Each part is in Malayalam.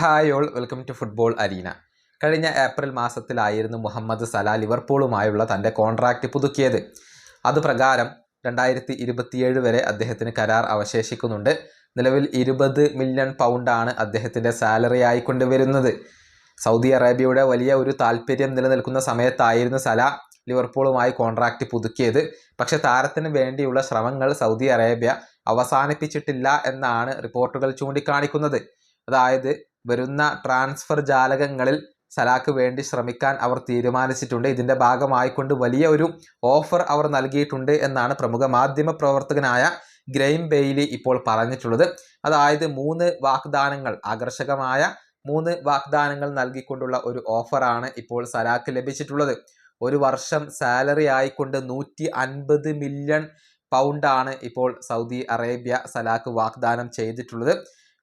Hi all, welcome to football arena. കഴിഞ്ഞ ഏപ്രിൽ മാസത്തിലായിരുന്നു മുഹമ്മദ് സലാ ലിവർപൂളുമായുള്ള തൻ്റെ കോൺട്രാക്റ്റ് പുതുക്കിയത്. അതുപ്രകാരം 2027 വരെ അദ്ദേഹത്തിന് കരാർ അവശേഷിക്കുന്നുണ്ട്. നിലവിൽ 20 മില്യൺ പൗണ്ടാണ് അദ്ദേഹത്തിൻ്റെ സാലറി ആയിക്കൊണ്ട് വരുന്നത്. സൗദി അറേബ്യയുടെ വലിയ ഒരു താല്പര്യം നിലനിൽക്കുന്ന സമയത്തായിരുന്നു സലാ ലിവർപൂളുമായി കോൺട്രാക്റ്റ് പുതുക്കിയത്. പക്ഷേ താരത്തിന് വേണ്ടിയുള്ള ശ്രമങ്ങൾ സൗദി അറേബ്യ അവസാനിപ്പിച്ചിട്ടില്ല എന്നാണ് റിപ്പോർട്ടുകൾ ചൂണ്ടിക്കാണിക്കുന്നത്. അതായത് വരുന്ന ട്രാൻസ്ഫർ ജാലകങ്ങളിൽ സലാക്ക് വേണ്ടി ശ്രമിക്കാൻ അവർ തീരുമാനിച്ചിട്ടുണ്ട്. ഇതിൻ്റെ ഭാഗമായിക്കൊണ്ട് വലിയ ഒരു ഓഫർ അവർ നൽകിയിട്ടുണ്ട് എന്നാണ് പ്രമുഖ മാധ്യമ പ്രവർത്തകനായ ഗ്രെയിം ബെയ്ലി ഇപ്പോൾ പറഞ്ഞിട്ടുള്ളത്. അതായത് 3 വാഗ്ദാനങ്ങൾ, ആകർഷകമായ 3 വാഗ്ദാനങ്ങൾ നൽകിക്കൊണ്ടുള്ള ഒരു ഓഫറാണ് ഇപ്പോൾ സലാക്ക് ലഭിച്ചിട്ടുള്ളത്. ഒരു വർഷം സാലറി ആയിക്കൊണ്ട് 150 മില്യൺ പൗണ്ടാണ് ഇപ്പോൾ സൗദി അറേബ്യ സലാക്ക് വാഗ്ദാനം ചെയ്തിട്ടുള്ളത്.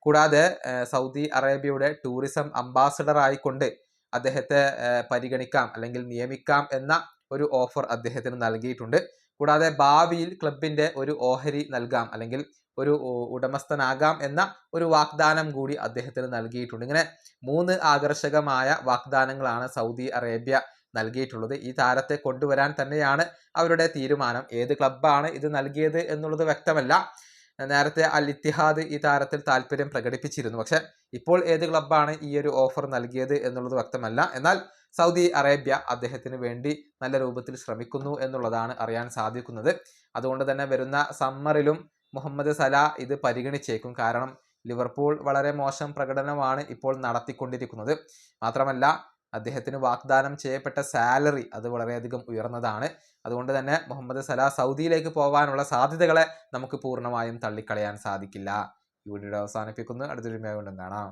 കൂടാതെ സൗദി അറേബ്യയുടെ ടൂറിസം അംബാസഡർ ആയിക്കൊണ്ട് അദ്ദേഹത്തെ പരിഗണിക്കാം അല്ലെങ്കിൽ നിയമിക്കാം എന്ന ഒരു ഓഫർ അദ്ദേഹത്തിന് നൽകിയിട്ടുണ്ട്. കൂടാതെ ഭാവിയിൽ ക്ലബിൻ്റെ ഒരു ഓഹരി നൽകാം അല്ലെങ്കിൽ ഒരു ഉടമസ്ഥനാകാം എന്ന ഒരു വാഗ്ദാനം കൂടി അദ്ദേഹത്തിന് നൽകിയിട്ടുണ്ട്. ഇങ്ങനെ 3 ആകർഷകമായ വാഗ്ദാനങ്ങളാണ് സൗദി അറേബ്യ നൽകിയിട്ടുള്ളത്. ഈ താരത്തെ കൊണ്ടുവരാൻ തന്നെയാണ് അവരുടെ തീരുമാനം. ഏത് ക്ലബ്ബാണ് ഇത് നൽകിയത് എന്നുള്ളത് വ്യക്തമല്ല. നേരത്തെ അൽ ഇത്തിഹാദ് ഈ താരത്തിൽ താല്പര്യം പ്രകടിപ്പിച്ചിരുന്നു. പക്ഷെ ഇപ്പോൾ ഏത് ക്ലബ്ബാണ് ഈ ഒരു ഓഫർ നൽകിയത് എന്നുള്ളത് വ്യക്തമല്ല. എന്നാൽ സൗദി അറേബ്യ അദ്ദേഹത്തിന് വേണ്ടി നല്ല രൂപത്തിൽ ശ്രമിക്കുന്നു എന്നുള്ളതാണ് അറിയാൻ സാധിക്കുന്നത്. അതുകൊണ്ട് തന്നെ വരുന്ന സമ്മറിലും മുഹമ്മദ് സലാ ഇത് പരിഗണിച്ചേക്കും. കാരണം ലിവർപൂൾ വളരെ മോശം പ്രകടനമാണ് ഇപ്പോൾ നടത്തിക്കൊണ്ടിരിക്കുന്നത്. മാത്രമല്ല അദ്ദേഹത്തിന് വാഗ്ദാനം ചെയ്യപ്പെട്ട സാലറി അത് വളരെയധികം ഉയർന്നതാണ്. അതുകൊണ്ട് തന്നെ മുഹമ്മദ് സലാ സൗദിയിലേക്ക് പോകാനുള്ള സാധ്യതകളെ നമുക്ക് പൂർണ്ണമായും തള്ളിക്കളയാൻ സാധിക്കില്ല. ഈ വീഡിയോ അവസാനിപ്പിക്കുന്നു. അടുത്തൊരു വീഡിയോ കൊണ്ട് കാണാം.